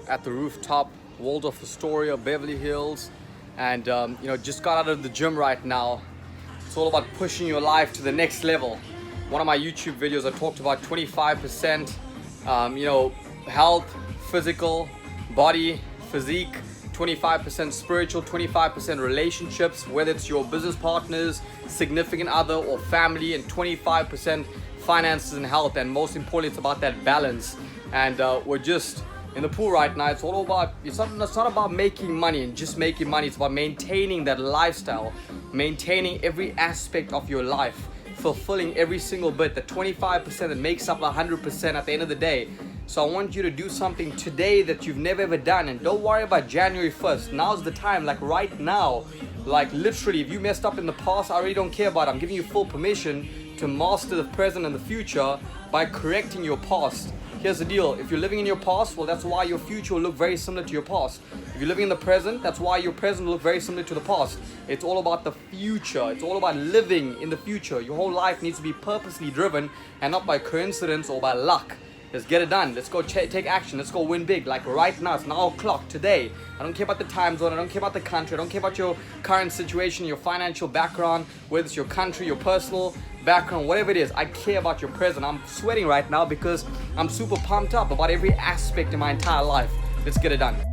at the rooftop, Waldorf Astoria, Beverly Hills, and just got out of the gym right now. It's all about pushing your life to the next level. One of my YouTube videos, I talked about 25%, health, physical, body, physique, 25% spiritual, 25% relationships, whether it's your business partners, significant other, or family, and 25% finances and health. And most importantly, it's about that balance. And we're just in the pool right now. It's all about, it's not about making money and just making money. It's about maintaining that lifestyle, maintaining every aspect of your life, fulfilling every single bit, the 25% that makes up 100% at the end of the day. So I want you to do something today that you've never ever done, and don't worry about January 1st. Now's the time, like right now. Like literally, if you messed up in the past, I really don't care about it. I'm giving you full permission to master the present and the future by correcting your past. Here's the deal, if you're living in your past, well, that's why your future will look very similar to your past. If you're living in the present, that's why your present will look very similar to the past. It's all about the future. It's all about living in the future. Your whole life needs to be purposely driven and not by coincidence or by luck. Let's get it done. Let's go take action. Let's go win big. Like right now, it's 9 o'clock today. I don't care about the time zone. I don't care about the country. I don't care about your current situation, your financial background, whether it's your country, your personal background, whatever it is. I care about your present. I'm sweating right now because I'm super pumped up about every aspect in my entire life. Let's get it done.